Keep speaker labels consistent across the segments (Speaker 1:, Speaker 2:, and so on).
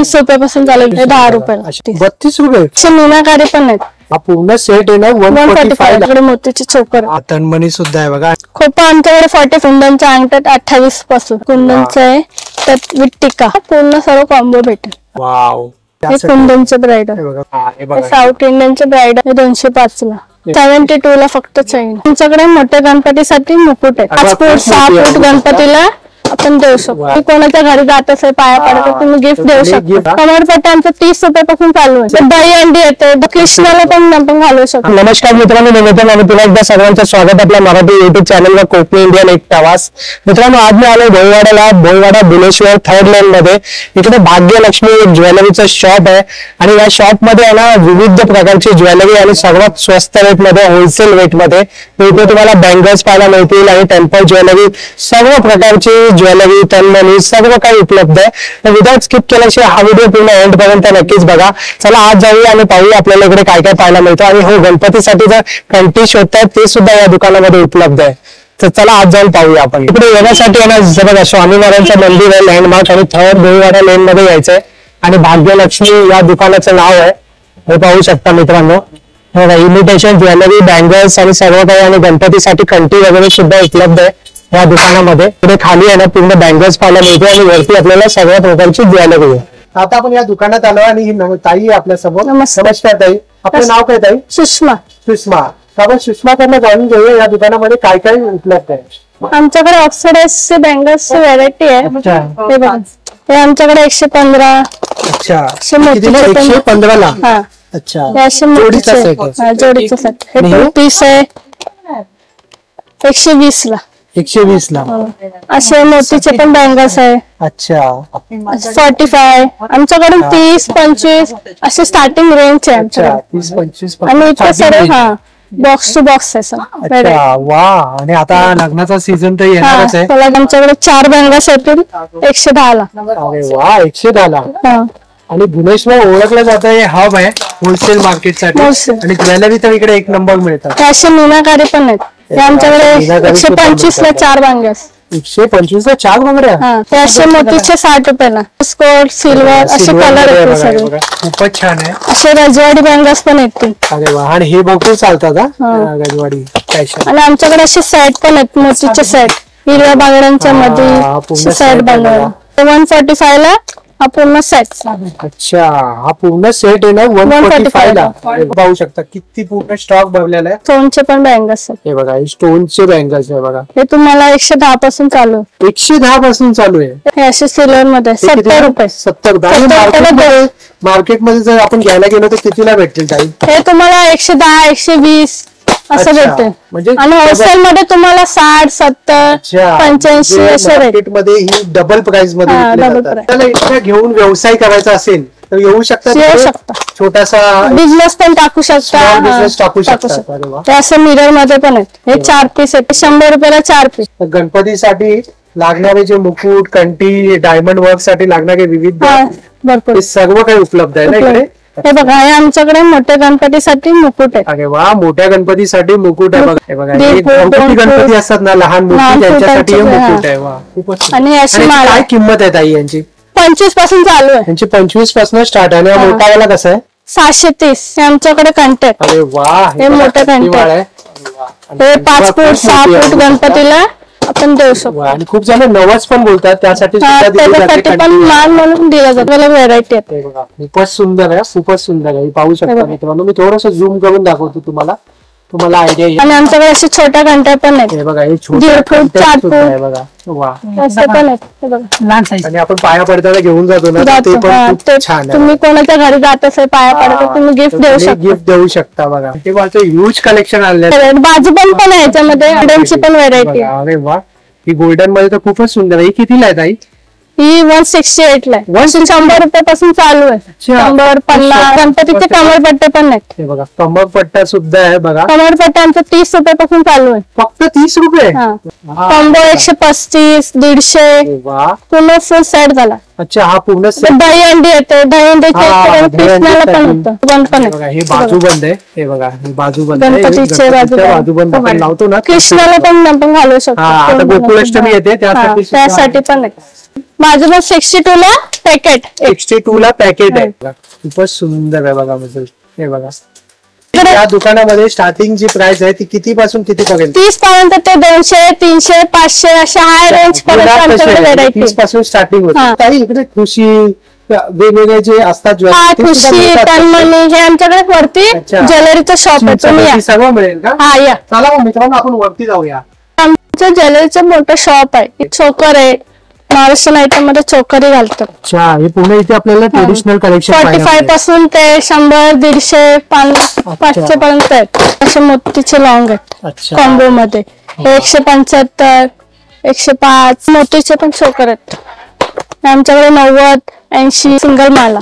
Speaker 1: 30 रुपयापासून चालू आहे 10 रुपयाला
Speaker 2: 32 रुपये
Speaker 1: मीनाकारी पण आहेत.
Speaker 2: हा पूर्ण सेट आहे ना 145
Speaker 1: मोतीची चोकर
Speaker 2: तणमणी सुद्धा आहे बघा.
Speaker 1: खोपा आमच्याकडे 40 कुंदनच्या अंगठ्यात 28 पासून कुंदनचं आहे त्यात विथ टिक्का पूर्ण सर्व कॉम्बो भेटेल.
Speaker 2: वाव
Speaker 1: हे कुंदनचे ब्राइडल साऊथ इंडियनचे ब्राइडल 205 ला 72 ला फक्त चैन. आमच्याकडे मोठ्या गणपतीसाठी मुकुट आहे 5 फूट 6 फूट गणपतीला आपण देऊ शकतो. कोणाच्या घरी जात असेल पाया पडत तुम्ही गिफ्ट देऊ शकता. कमरपट्टी आमचं 30 रुपयापासून चालू आहे. दही अंडी येते कृष्णाला पण आपण घालू शकतो.
Speaker 2: नमस्कार मित्रांनो, निवेदन आणि तुला एकदा सर्वांचं स्वागत आपल्या मराठी युट्यूब चॅनलवर कोकणी इंडियन एक प्रवास. मित्रांनो आज मी आलो भोईवाड्याला. भोईवाडा भुवनेश्वर 3rd लेन मध्ये इकडे भाग्यलक्ष्मी ज्वेलरीचं शॉप आहे आणि या शॉप मध्ये आहे ना विविध प्रकारची ज्वेलरी आणि सर्वात स्वस्त रेट मध्ये होलसेल रेट मध्ये इथे तुम्हाला बँगल्स पाहायला मिळतील आणि टेम्पल ज्वेलरी सर्व प्रकारची ज्वेलरी तन्मणी सर्व काही उपलब्ध आहे. तर विदाउट स्किप केल्याशिवाय हा व्हिडिओ पूर्ण एंड पर्यंत नक्कीच बघा. चला आज जाऊया आणि पाहूया आपल्याला इकडे काय काय पाहायला मिळतं. आणि हो गणपतीसाठी जर कंठी शोधतायत ते सुद्धा या दुकानामध्ये उपलब्ध आहे. तर चला आज जाऊन पाहूया. आपण इकडे येण्यासाठी येणार बघा स्वामीनारायणचं मंदिर आहे लँडमार्क आणि 3rd भोईवाडा लेन मध्ये यायचंय आणि भाग्यलक्ष्मी या दुकानाचं नाव आहे हे पाहू शकता मित्रांनो. इमिटेशन ज्वेलरी बँगल्स आणि सर्व काही आणि गणपतीसाठी कंठी वगैरे सुद्धा उपलब्ध आहे या दुकानामध्ये. पुढे खाली आहे ना पूर्ण बँगल्स पाहायला मिळते आणि वरती आपल्याला सगळ्या प्रकारची ज्वेलरी आहे. आता आपण या दुकानात आलो आणि ही ताई आपल्या समोर. नमस्कार ताई, आपलं नाव काय ताई?
Speaker 1: सुषमा.
Speaker 2: सुषमा, आपण सुषमा कडनं जाणून घेऊया या दुकानामध्ये काय काय उपलब्ध आहे.
Speaker 1: आमच्याकडे ऑक्सिडाइजचे बँगल्सची व्हरायटी आहे. हे बघा हे आमच्याकडे 115.
Speaker 2: अच्छा
Speaker 1: 115
Speaker 2: ला. अच्छा जोडीचा सेट.
Speaker 1: हे 2 पीस आहे 120 ला.
Speaker 2: 120 ला.
Speaker 1: असे मोतीचे पण बँगल्स आहे.
Speaker 2: अच्छा
Speaker 1: 45. आमच्याकडून 30-25 असे स्टार्टिंग रेंज आहे आमच्याकडे.
Speaker 2: 30-25
Speaker 1: आणि इथे सर्व बॉक्स टू बॉक्स आहे सर.
Speaker 2: वा आणि आता लग्नाचा सीझन तर येणारच आहे.
Speaker 1: आमच्याकडे 4 बँगल्स येतील 110 ला.
Speaker 2: अरे वा 110 ला. आणि भुवनेश्वर ओळखलं जातं हे हब आहे होलसेल मार्केटसाठी आणि ज्वेलरी तर इकडे एक नंबर मिळतात.
Speaker 1: असे मीनाकारी पण आहेत. आमच्याकडे 125 ला 4 बँगल्स.
Speaker 2: 125 ला 4 बांगड्या.
Speaker 1: ते असे मोतीचे 60 रुपयाला. स्कोर सिल्वर असे कलर येते सर्व.
Speaker 2: खूपच छान आहे.
Speaker 1: असे रजवाडी बँगल्स पण येतील.
Speaker 2: अरे वा आणि हे भरपूर चालतात रजवाडी फॅशन.
Speaker 1: आणि आमच्याकडे असे सेट पण आहेत मोतीचे सेट हिरव्या बांगड्यांच्या मध्ये सेट बनवला 145 ला हा पूर्ण सेट.
Speaker 2: अच्छा हा पूर्ण सेट आहे ना 145 ला. पाहू शकता किती पूर्ण स्टॉक भरलेला आहे.
Speaker 1: स्टोनचे पण बँगल्स आहेत.
Speaker 2: हे बघा स्टोनचे बँगल्स आहे बघा.
Speaker 1: हे तुम्हाला 110 पासून चालू आहे.
Speaker 2: 110 पासून चालू आहे.
Speaker 1: हे असे सिल्वर मध्ये 70 रुपये.
Speaker 2: 70 मार्केटमध्ये जर आपण घ्यायला गेलो तर कितीला भेटतील ताई?
Speaker 1: हे तुम्हाला 110 120 असं भेटते.
Speaker 2: म्हणजे
Speaker 1: आणि होलसेल मध्ये तुम्हाला 60 70 85 असे
Speaker 2: मार्केटमध्ये ही डबल प्राइस मध्ये त्याला इतकं घेऊन व्यवसाय करायचा असेल तर येऊ शकता. छोटासा
Speaker 1: बिझनेस पण टाकू शकता. ते असं मिरर मध्ये पण आहेत. हे 4 पीस आहेत 100 रुपयाला 4 पीस.
Speaker 2: गणपतीसाठी लागणारे जे मुकुट कंठी डायमंड वर्क साठी लागणारे विविध
Speaker 1: भरपूर
Speaker 2: सर्व काही उपलब्ध आहे ना इकडे.
Speaker 1: हे बघा हे आमच्याकडे मोठ्या गणपतीसाठी मुकुट आहे.
Speaker 2: अरे वा मोठ्या गणपतीसाठी मुकुट आहे बघा. हे बघा गणपती असतात ना लहान मोठी त्यांच्यासाठी मुकुट आहे. वा खूपच.
Speaker 1: आणि
Speaker 2: काय किंमत आहे ताई यांची?
Speaker 1: 25 पासून चालू आहे.
Speaker 2: यांची 25 पासून स्टार्ट आहे. आणि मोठा वाला कसा आहे?
Speaker 1: 730. आमच्याकडे कंटेक्ट.
Speaker 2: अरे वा
Speaker 1: हे मोठं कंटेक्ट. हे 5 फूट 6 फूट गणपतीला आपण देऊ शकतो.
Speaker 2: आणि खूप जण नवस पण बोलतात त्यासाठी
Speaker 1: पण माल म्हणून दिला जातो. व्हरायटी आहे.
Speaker 2: खूपच सुंदर आहे. खूपच सुंदर आहे. पाहू शकता मित्रांनो. मी थोडस झूम करून दाखवतो तुम्हाला आयडिया येईल.
Speaker 1: आणि आमच्याकडे असे छोट्या घंट्या पण आहेत.
Speaker 2: हे बघा हे छोटे 4 फूट आहे बघा. वा
Speaker 1: पण आहेत.
Speaker 2: आणि आपण पाया पडताना घेऊन जातो ना ते पण छान आहे.
Speaker 1: तुम्ही कोणाच्या घरी जात असेल पाया पडता तुम्ही गिफ्ट देऊ शकता.
Speaker 2: बघा ते ह्यूज कलेक्शन आले.
Speaker 1: बाजूबन पण आहे याच्यामध्ये गोल्डनची पण व्हरायटी.
Speaker 2: अरे वा ही गोल्डन मध्ये तर खूपच सुंदर आहे. ही कितीला आहे ताई?
Speaker 1: ही 168 ला. 100 रुपयापासून चालू आहे. 100 50 गणपतीचे कमरपट्टे पण आहेत.
Speaker 2: हे बघा कमरपट्टा सुद्धा आहे बघा.
Speaker 1: कमरपट्टा आमचा 30 रुपयापासून चालू आहे.
Speaker 2: फक्त 30 रुपये.
Speaker 1: कॉम्बो 135 150 पूर्ण फुल सेट झाला.
Speaker 2: अच्छा हा पूर्ण
Speaker 1: दही अंडी येते. दही अंडी कृष्णाला पण होतं. बंद पण आहे.
Speaker 2: हे बाजूबंद आहे. हे बघा बाजूबंद
Speaker 1: गणपतीचे
Speaker 2: बाजूबंद आपण लावतो ना
Speaker 1: कृष्णाला पण आपण घालू शकतो.
Speaker 2: आता गोकुळाष्टमी येते त्यासाठी
Speaker 1: पण आहे. माझं मग 62 ला पॅकेट
Speaker 2: 62 ला पॅकेट आहे बघा. खूपच सुंदर आहे बघा मजल. हे बघा या दुकानामध्ये स्टार्टिंगची प्राइस आहे ती किती पासून किती पर्यंत?
Speaker 1: 30 पर्यंत ते 200 300 500 अशा हाय रेंज पर्यंत आमच्याकडे व्हेरायटी
Speaker 2: 30 पासून स्टार्टिंग होते. काही इकडे खुशी वेगवेगळे जे असतात
Speaker 1: खुशी तन्मणी हे आमच्याकडे वरती ज्वेलरीचं शॉप आहे. तुम्ही या.
Speaker 2: सर्व मिळेल का?
Speaker 1: हा या.
Speaker 2: चला मग मित्रांनो आपण वरती जाऊया.
Speaker 1: आमचं ज्वेलरीचं मोठं शॉप आहे. चोकर आहे. महाराष्ट्रीयन आयटम मध्ये चोकरी घालतात.
Speaker 2: अच्छा हे पुणे इथे आपल्याला ट्रेडिशनल कलेक्शन
Speaker 1: 45 पासून ते 100 150 500 पर्यंत आहेत. असे मोतीचे लॉंग आहेत कॉम्बो मध्ये. 175 105 मोतीचे पण चोकर आहेत. आमच्याकडे 90 80 सिंगल माला.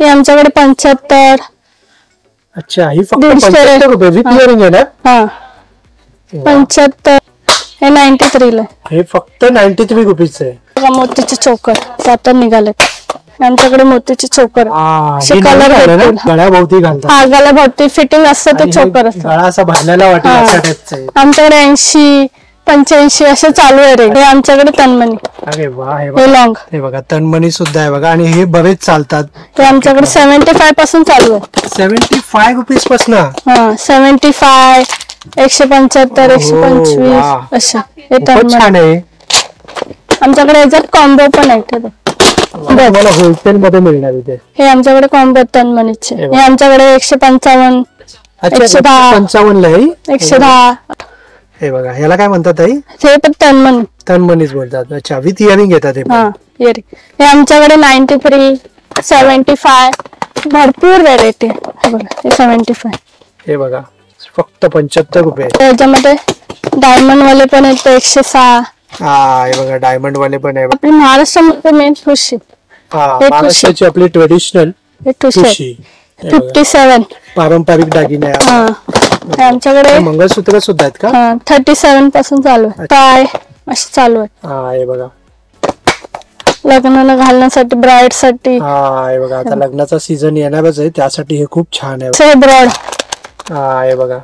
Speaker 1: हे आमच्याकडे 75.
Speaker 2: अच्छा ही फक्त 75 रुपये विथ इयरिंग आहे ना?
Speaker 1: हा 75. हे 93 ला.
Speaker 2: हे फक्त 93 रुपीज आहे.
Speaker 1: मोतीचे चोकर आता निघालेत आमच्याकडे. मोतीचे चोकर कलर
Speaker 2: गळ्याभोवती घालतात.
Speaker 1: हा गळ्याभोवती फिटिंग असतं ते चोकर असतं.
Speaker 2: गळा असा भरलेला वाटेल अशा टाइपचं आहे.
Speaker 1: आमच्याकडे 80 85 असे चालू आहे रेट. हे आमच्याकडे तन्मणी.
Speaker 2: अरे वा हे
Speaker 1: लॉंग.
Speaker 2: हे बघा तन्मणी सुद्धा आहे बघा आणि हे बरेच चालतात.
Speaker 1: ते आमच्याकडे 75 पासून चालू आहे.
Speaker 2: 75 रुपीज पासून.
Speaker 1: हा 75 175 125 असे. हे
Speaker 2: छान आहे.
Speaker 1: आमच्याकडे याच्यात कॉम्बो पण आहे.
Speaker 2: तुम्हाला होलसेल मध्ये मिळणार इथे.
Speaker 1: हे आमच्याकडे कॉम्बो तन्मणीचे. हे आमच्याकडे 155
Speaker 2: 155 ला आहे.
Speaker 1: 110.
Speaker 2: हे बघा ह्याला काय म्हणतात ताई?
Speaker 1: हे पण तन्मणी.
Speaker 2: तन्मणीच बोलतात. अच्छा विथ इयरिंग येतात हे.
Speaker 1: हे आमच्याकडे 93 75 भरपूर व्हेरायटी. हे 75.
Speaker 2: हे बघा फक्त 75 रुपये.
Speaker 1: त्याच्यामध्ये डायमंड वाले पण आहेत 106.
Speaker 2: हा हे बघा डायमंड वाले पण आहे.
Speaker 1: आपली महाराष्ट्रामध्ये मेन ठुशी.
Speaker 2: महाराष्ट्राची आपली ट्रेडिशनल ठुशी
Speaker 1: 57
Speaker 2: पारंपरिक दागिने
Speaker 1: आमच्याकडे.
Speaker 2: मंगळसूत्र सुद्धा आहेत का?
Speaker 1: 37 पासून चालू आहे. काय असे चालू आहे.
Speaker 2: हा हे बघा
Speaker 1: लग्नाला घालण्यासाठी ब्राईड साठी.
Speaker 2: हा हे बघा आता लग्नाचा सीझन येणारच आहे त्यासाठी हे खूप छान आहे.
Speaker 1: ब्रॉड.
Speaker 2: हा हे बघा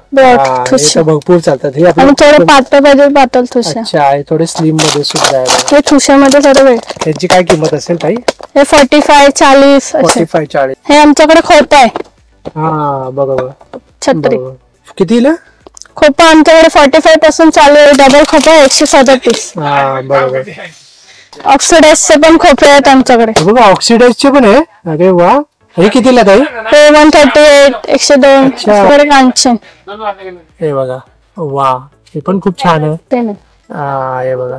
Speaker 1: ठुशी
Speaker 2: भरपूर चालतात. हे
Speaker 1: थोडे पातळ पाहिजे पातळ ठुशा.
Speaker 2: अच्छा आहे थोडे स्लिम मध्ये सुद्धा आहे.
Speaker 1: हे ठुशामध्ये थोडं वेळ.
Speaker 2: त्याची काय किंमत असेल ताई?
Speaker 1: हे 45 40
Speaker 2: 45 40.
Speaker 1: हे आमच्याकडे खोपा आहे.
Speaker 2: हा बरोबर.
Speaker 1: छत्री
Speaker 2: कितीला?
Speaker 1: खोपा आमच्याकडे 45 पासून चालू आहे. डबल खोपा 137.
Speaker 2: हा बरोबर.
Speaker 1: ऑक्सिडाइजचे पण खोपे आहेत आमच्याकडे.
Speaker 2: बघा ऑक्सिडाइजचे पण आहे. अरे वा हे कितीला ताई?
Speaker 1: हे 138 102 कांचन.
Speaker 2: हे बघा वा हे पण खूप छान आहे.
Speaker 1: ते नाही.
Speaker 2: हे बघा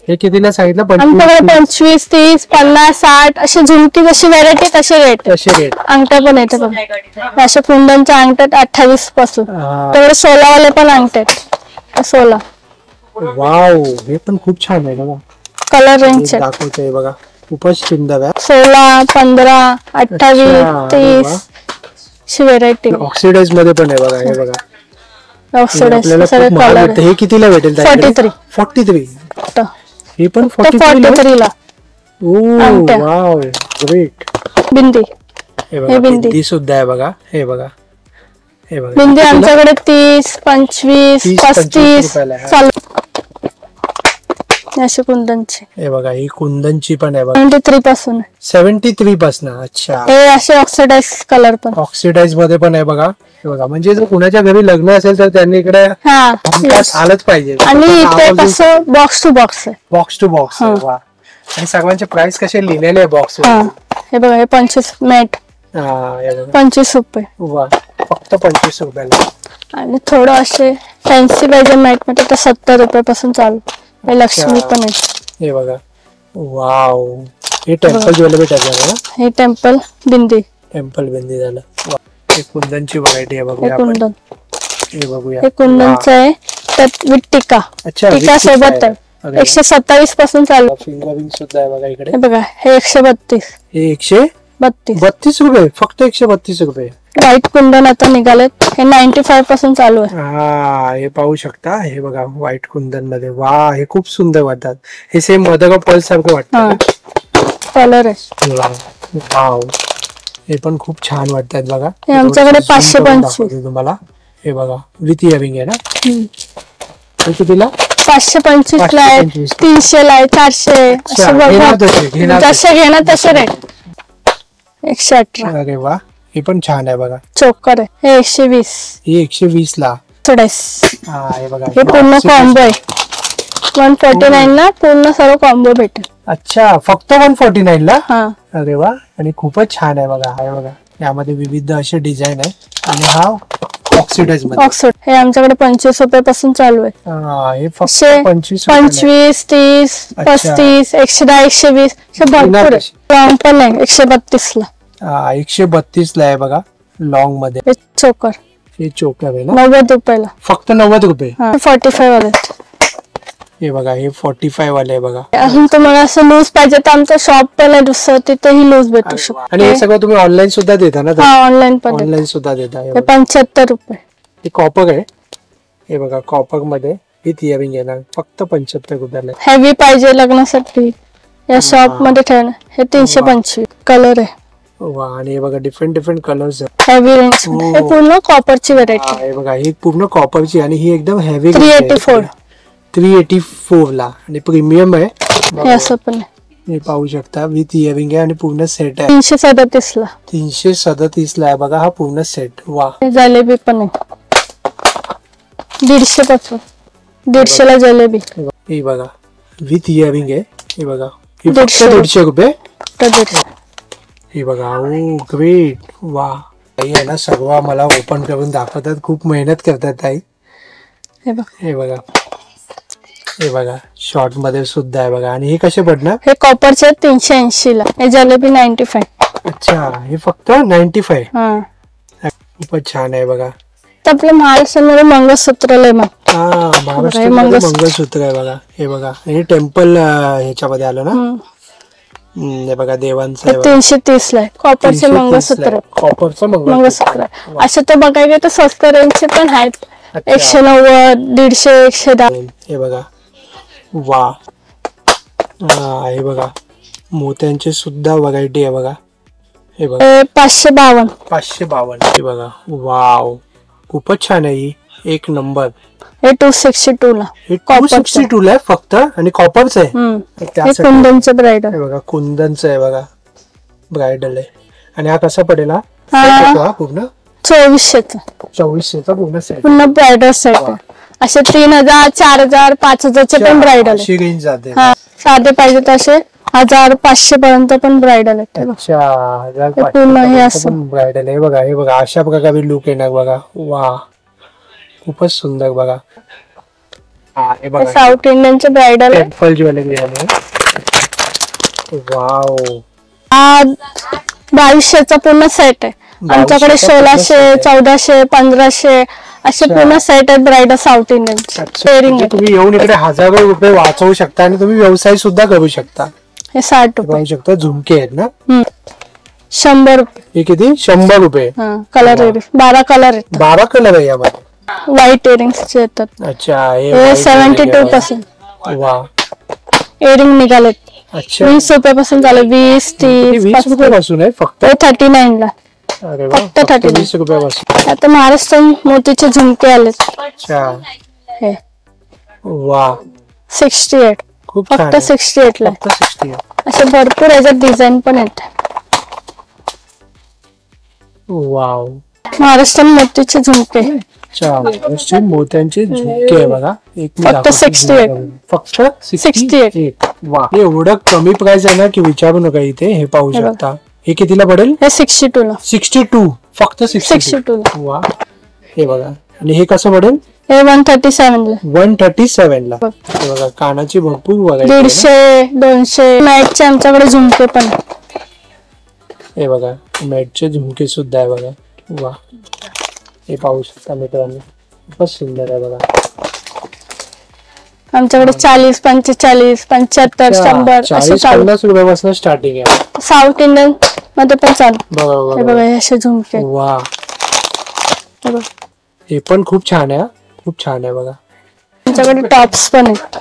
Speaker 2: हे कितीला सांगितलं?
Speaker 1: आमच्याकडे 25 30 50 60 असे झुमकी जशी व्हरायटी तसे रेट. अंगठ्या पण येते बघा. अशा कुंदनच्या अंगठ्यात 28 पासून तेवढे 16 वाले पण अंगठ्यात 16.
Speaker 2: वाव हे पण खूप छान आहे बघा.
Speaker 1: कलर रेंज
Speaker 2: दाखवतोय बघा खूपच सुंदर आहे.
Speaker 1: 16 15 28 30 अशी व्हरायटी.
Speaker 2: ऑक्सिडाइज मध्ये पण आहे बघा. हे बघा
Speaker 1: ऑक्सिडाइज.
Speaker 2: हे कितीला भेटेल? 43. हे पण 43
Speaker 1: ला.
Speaker 2: Wow great.
Speaker 1: बिंदी.
Speaker 2: हे बिंदी सुद्धा आहे बघा. हे बघा हे बघा
Speaker 1: बिंदी आमच्याकडे 30 25 35 चालू असे कुंदनचे.
Speaker 2: हे बघा ही कुंदनची पण आहे बघा.
Speaker 1: 73 पासून.
Speaker 2: 73 पासून. अच्छा
Speaker 1: हे असे ऑक्सिडाइज कलर पण.
Speaker 2: ऑक्सिडाइज मध्ये पण आहे बघा. हे बघा म्हणजे जर कुणाच्या घरी लग्न असेल तर त्यांनी इकडे आलंच पाहिजे.
Speaker 1: आणि इथे कसं बॉक्स टू बॉक्स आहे.
Speaker 2: Box to box. वा आणि सर्वांचे प्राइस कसे लिहिलेले आहे बॉक्स.
Speaker 1: हे बघा हे 25 मॅट 25 रुपये.
Speaker 2: वा फक्त 25 रुपयाला.
Speaker 1: आणि थोडं असे फॅन्सी पाहिजे मॅट मध्ये तर 70 रुपये पासून चालू. हे लक्ष्मी पण आहे.
Speaker 2: हे बघा वाव हे टेम्पल ज्वेलरी टाकलं. हे
Speaker 1: टेम्पल बिंदी.
Speaker 2: टेम्पल बिंदी झालं. हे कुंदनची व्हरायटी आहे बघूया.
Speaker 1: कुंदन
Speaker 2: हे बघूया.
Speaker 1: हे कुंदनचं आहे त्यात विथ टिका. टिका सोबत आहे. 127 पासून चालू.
Speaker 2: फिंगरिंग सुद्धा आहे बघा इकडे.
Speaker 1: हे बघा हे 132.
Speaker 2: हे 132 रुपये. फक्त 132 रुपये.
Speaker 1: व्हाईट कुंदन आता निघालेत. हे 95 पासून चालू आहे.
Speaker 2: हा हे पाहू शकता. हे बघा व्हाईट कुंदन मध्ये. वा हे खूप सुंदर वाटतात. हे सेम मदर ऑफ पर्ल सारखं वाटतं.
Speaker 1: कलर आहे.
Speaker 2: वाव हे पण खूप छान वाटतात बघा.
Speaker 1: हे आमच्याकडे 525
Speaker 2: तुम्हाला. हे बघा विथ इयरिंग आहे ना. हे कितीला?
Speaker 1: 525 ला आहे, 300 ला आहे, 400 असं बघा, जसे घेणार तसे रेट. 118.
Speaker 2: अरे वा, हे पण छान आहे बघा.
Speaker 1: चोकर आहे, हे 120.
Speaker 2: हे 120 ला. हे बघा,
Speaker 1: हे पूर्ण कॉम्बो आहे. 149 ला पूर्ण सर्व कॉम्बो भेटेल.
Speaker 2: अच्छा, फक्त 149 ला.
Speaker 1: हा,
Speaker 2: अरे वा, आणि खूपच छान आहे बघा. हे बघा, यामध्ये विविध असे डिझाईन आहे. आणि हा ऑक्सिडाइज मध्ये.
Speaker 1: ऑक्सफोर्ड हे आमच्याकडे 25 रुपयापासून चालू आहे.
Speaker 2: हे फक्त
Speaker 1: 25, 30, 35, 110, 120 भरपूर लॉंग पण आहे. 132 ला.
Speaker 2: 132 ला आहे बघा, लॉंग मध्ये.
Speaker 1: हे चोकर,
Speaker 2: हे चोकर आहे ना,
Speaker 1: 90 रुपयाला.
Speaker 2: फक्त 90 रुपये.
Speaker 1: 45 वाले.
Speaker 2: हे बघा, हे 45 वाले आहे बघा.
Speaker 1: अजून तुम्हाला असं लूज पाहिजे तर आमचं शॉप पण आहे दुसरं, तिथेही लूज भेटू शकतो.
Speaker 2: आणि हे सगळं तुम्ही ऑनलाईन सुद्धा देता ना?
Speaker 1: हा, ऑनलाईन पण.
Speaker 2: ऑनलाईन सुद्धा देता.
Speaker 1: हे 75 रुपये.
Speaker 2: हे कॉपर आहे. हे बघा, कॉपर मध्ये विथ इयरिंग येणार, फक्त 75 रुपयाला.
Speaker 1: हेवी पाहिजे लग्नासाठी या शॉप मध्ये ठेवणं. हे 325 कलर आहे.
Speaker 2: वा, आणि हे बघा, डिफरंट कलर्स आहेत.
Speaker 1: Heavy range. हे पूर्ण कॉपरची व्हरायटी.
Speaker 2: हे बघा, ही पूर्ण कॉपरची आणि ही एकदम हेवी.
Speaker 1: 384
Speaker 2: ला. आणि प्रीमियम आहे.
Speaker 1: हे असं पण आहे.
Speaker 2: हे पाहू शकता, विथ इयरिंग आहे आणि पूर्ण सेट आहे.
Speaker 1: 337 ला.
Speaker 2: 337 ला आहे बघा, हा पूर्ण सेट. वा,
Speaker 1: जलेबी पण आहे. 150 पासून 150 ला जलेबी.
Speaker 2: हे बघा, विथ इयरिंग आहे. हे बघा, हे फक्त 150 रुपये. हे बघा, ओ ग्रेट. वा, ताई आहे ना, सर्व मला ओपन करून दाखवतात. खूप मेहनत करतात ताई. हे बघा, हे बघा, शॉर्ट मध्ये सुद्धा आहे बघा. आणि हे कसे पडणार?
Speaker 1: हे कॉपरचे 380 ला. हे जलेबी 95.
Speaker 2: अच्छा, हे फक्त 95. खूपच छान आहे बघा.
Speaker 1: आपल्या महाराष्ट्रामध्ये मंगळसूत्र लय मग.
Speaker 2: महाराष्ट्र मंगळसूत्र आहे बघा. हे बघा, हे टेम्पल ह्याच्यामध्ये आलं ना. हे बघा, देवांचं
Speaker 1: 330 ला. कॉपरचे मंगळसूत्र.
Speaker 2: कॉपरचं मंगळसूत्र.
Speaker 1: असे तर बघायला तर स्वस्त रेंजचे पण आहेत. 190, 150, 110.
Speaker 2: हे बघा, वा. हे बघा, मोत्यांचे सुद्धा व्हरायटी आहे बघा. हे बघा,
Speaker 1: 552.
Speaker 2: 552. हे बघा, वाव, खूपच छान आहे. ही एक नंबर.
Speaker 1: हे 262 ला.
Speaker 2: हे 262 ला आहे फक्त, आणि कॉपरच आहे.
Speaker 1: कुंदनचं ब्राइडल.
Speaker 2: हे बघा, कुंदनचं आहे बघा, ब्राइडल आहे. आणि हा कसा पडेल? हा पूर्ण
Speaker 1: 2400
Speaker 2: चा पूर्ण सेट.
Speaker 1: पूर्ण ब्राइडल सेट आहे. असे 3000, 4000, 5000 चे पण ब्राइडल
Speaker 2: अशी रेंज जाते.
Speaker 1: साधे पाहिजे तसे 1500 पर्यंत पण ब्राइडल आहे.
Speaker 2: अच्छा, 1500
Speaker 1: पूर्ण हे असं
Speaker 2: ब्राइडल आहे बघा. हे बघा, अशा प्रकारे लुक येणार बघा. वा, खूपच सुंदर बघा. हे बघा,
Speaker 1: साऊथ इंडियनचे ब्राइडल
Speaker 2: टेम्पल ज्वेलरी आहे. वाव,
Speaker 1: 2200 चा पूर्ण सेट आहे. आमच्याकडे 1600, 1400, 1500 असे पूर्ण सेट आहेत ब्राइडल साऊथ इंडियन.
Speaker 2: तुम्ही येऊन इकडे हजारो रुपये वाचवू शकता आणि तुम्ही व्यवसाय सुद्धा करू शकता.
Speaker 1: हे 60 रुपये.
Speaker 2: पाहू शकता, झुमके आहेत ना.
Speaker 1: 100 रुपये.
Speaker 2: हे किती? 100 रुपये.
Speaker 1: कलर 12 कलर आहेत.
Speaker 2: 12 कलर आहे यामध्ये.
Speaker 1: व्हाईट इयरिंग्स येतात.
Speaker 2: अच्छा,
Speaker 1: हे 72%.
Speaker 2: वा,
Speaker 1: इयरिंग निघालेत.
Speaker 2: अच्छा,
Speaker 1: 20 रुपयापासून झाले. 20, 30
Speaker 2: रुपयापासून आहे फक्त.
Speaker 1: 39 ला.
Speaker 2: अरे
Speaker 1: फक्त
Speaker 2: 20 रुपयापासून.
Speaker 1: आता महाराष्ट्रीयन मोतीचे झुमके आलेत.
Speaker 2: अच्छा,
Speaker 1: हे
Speaker 2: वा,
Speaker 1: 68.
Speaker 2: खूप
Speaker 1: फक्त 68 ला.
Speaker 2: 68.
Speaker 1: असे भरपूर याच्यात डिझाईन पण आहेत.
Speaker 2: वाव,
Speaker 1: महाराष्ट्रीयन मोतीचे झुमके.
Speaker 2: अच्छा, मोत्यांचे झुमके आहे बघा.
Speaker 1: फक्त 68.
Speaker 2: फक्त
Speaker 1: 68.
Speaker 2: वा, एवढं कमी प्राइस आहे ना की विचारू नका. इथे हे पाहू शकता. हे कितीला पडेल?
Speaker 1: हे 62 ला.
Speaker 2: 62. फक्त 62
Speaker 1: ला.
Speaker 2: वा, हे बघा. आणि हे कसं पडेल?
Speaker 1: हे 137 ला.
Speaker 2: 137 ला. हे बघा, कानाची भरपूर व्हरायटी.
Speaker 1: 150, 200 मॅटचे आमच्याकडे झुमके पण.
Speaker 2: हे बघा, मॅटचे झुमके सुद्धा आहे बघा. वा, हे पाहू शकता मित्रांनो, खूपच सुंदर आहे बघा.
Speaker 1: आमच्याकडे 40, 45, 75, 100 असे
Speaker 2: 40-50 रुपयापासून स्टार्टिंग आहे.
Speaker 1: साऊथ इंडियन मध्ये पण चालू.
Speaker 2: बघा
Speaker 1: हे बघा, हे असे झुमके.
Speaker 2: वा, हे पण खूप छान आहे. खूप छान आहे बघा.
Speaker 1: आमच्याकडे टॉप्स पण आहेत.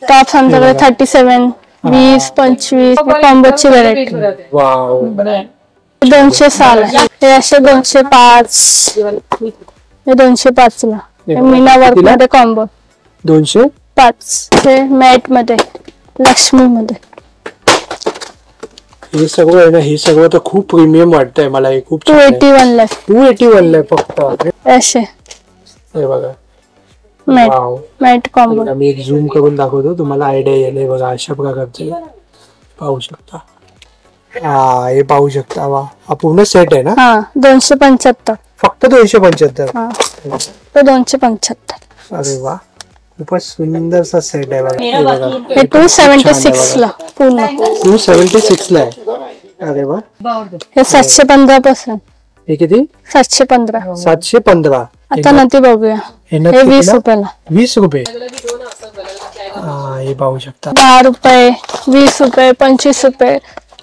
Speaker 1: टॉप्स आमच्याकडे 37, 20, 25 कॉम्बोची व्हरायटी.
Speaker 2: वाव,
Speaker 1: 206 ला. हे असे 205. हे 205 ला. मीना वर्क मध्ये कॉम्बो
Speaker 2: 205.
Speaker 1: हे मॅट मध्ये लक्ष्मी मध्ये.
Speaker 2: हे सगळं आहे ना, हे सगळं तर खूप प्रीमियम वाटतंय मला. हे खूप
Speaker 1: 281 ला
Speaker 2: 281 ला फक्त.
Speaker 1: असे
Speaker 2: हे बघा
Speaker 1: मॅट कॉम्बो.
Speaker 2: मी एक झूम करून दाखवतो तुम्हाला आयडिया येईल. हे बघा अशा प्रकारचे पाहू शकता. हे पाहू शकता. वा हा पूर्ण सेट आहे ना.
Speaker 1: 275
Speaker 2: फक्त 275.
Speaker 1: तो 275.
Speaker 2: अरे वा खूपच सुंदरसा सेट आहे बघा. हे बघा
Speaker 1: हे 276 ला पूर्ण.
Speaker 2: 276 ला आहे. अरे वा.
Speaker 1: हे 715 पासून.
Speaker 2: हे किती?
Speaker 1: 715.
Speaker 2: 715.
Speaker 1: आता नंतर बघूया. हे 20 रुपयाला.
Speaker 2: 20 रुपये. हे पाहू शकता.
Speaker 1: 10 रुपये 20 रुपये 25 रुपये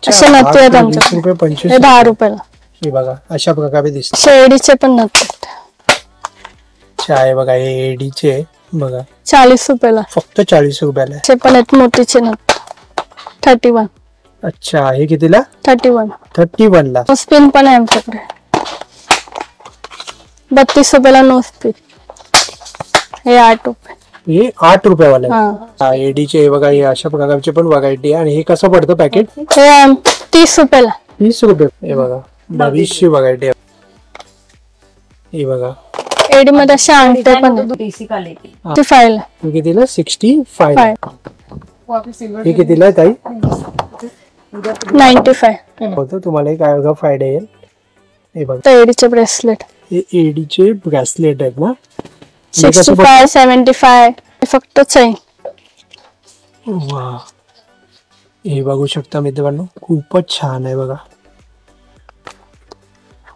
Speaker 1: असे नत्ती आहेत आमच्याकडे.
Speaker 2: 25.
Speaker 1: हे 10 रुपयाला.
Speaker 2: हे बघा अशा प्रकारे दिसत.
Speaker 1: शेडीचे पण नत्ती
Speaker 2: आहे बघा. हे एडीचे बघा
Speaker 1: 40 रुपयाला.
Speaker 2: फक्त 40 रुपयाला.
Speaker 1: ते पण आहेत मोठीचे नथ 31.
Speaker 2: अच्छा हे कितीला?
Speaker 1: 31.
Speaker 2: 31 ला.
Speaker 1: स्पिन पण आहे आमच्याकडे 32 रुपयाला नो स्पिन. हे 8 रुपये.
Speaker 2: हे 8 रुपयावाला. एडीचे हे बघा. हे अशा प्रकारचे पण व्हरायटी आहे. आणि हे कसं पडतं पॅकेट?
Speaker 1: हे 30 रुपयाला.
Speaker 2: 30 रुपये. हे बघा 22ची व्हरायटी आहे. हे बघा
Speaker 1: एडी मध्ये अशा अंगठ्या पण आहेत. 65 ला.
Speaker 2: हे कितीला? 65 ला. हे कितीला ताई?
Speaker 1: 95.
Speaker 2: होतं तुम्हाला काय बघा फायदा येईल. हे बघा
Speaker 1: एडीचे ब्रेसलेट.
Speaker 2: हे एडीचे ब्रेसलेट आहेत ना.
Speaker 1: 65 75. फक्त चैन.
Speaker 2: वा हे बघू शकता मित्रांनो खूपच छान आहे बघा.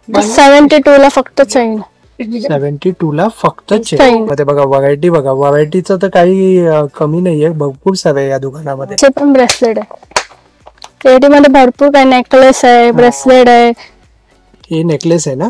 Speaker 1: 72 ला फक्त चैन.
Speaker 2: 72 ला फक्त चेन मध्ये बघा. व्हरायटी बघा. व्हरायटीचं तर काही कमी नाहीये. भरपूर सारे या दुकानामध्ये.
Speaker 1: ते पण ब्रेसलेट आहे. एडी मध्ये भरपूर काही नेकलेस आहे ब्रेसलेट आहे.
Speaker 2: हे नेकलेस आहे ना.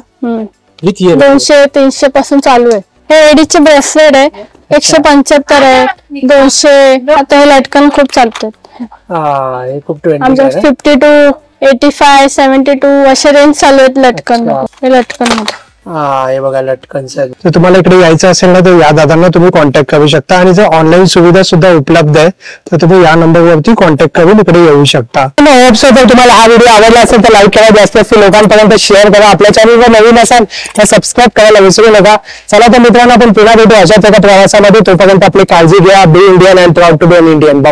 Speaker 1: 200 300 पासून चालू आहे. हे एडीचे ब्रेसलेट आहे 175 आहे 200. आता हे लटकन खूप चालतात.
Speaker 2: हे खूप
Speaker 1: आमच्या 52 85 72 असे रेंज चालू आहेत लटकन. हे लटकन मध्ये.
Speaker 2: हे बघा लटकन. तर तुम्हाला इकडे यायचं असेल ना तर या दादांना तुम्ही कॉन्टॅक्ट करू शकता. आणि जर ऑनलाईन सुविधा सुद्धा उपलब्ध आहे तर तुम्ही या नंबरवरती कॉन्टॅक्ट करून इकडे येऊ शकता. जर तुम्हाला हा व्हिडिओ आवडला असेल तर लाईक करा. जास्तीत लोकांपर्यंत शेअर करा. आपल्या चॅनलवर नवीन असाल तर सबस्क्राईब करायला विसरू नका. चला तर मित्रांनो आपण पुन्हा भेटू अशाच एका प्रवासामध्ये. तोपर्यंत आपली काळजी घ्या. Be Indian and proud to be an Indian.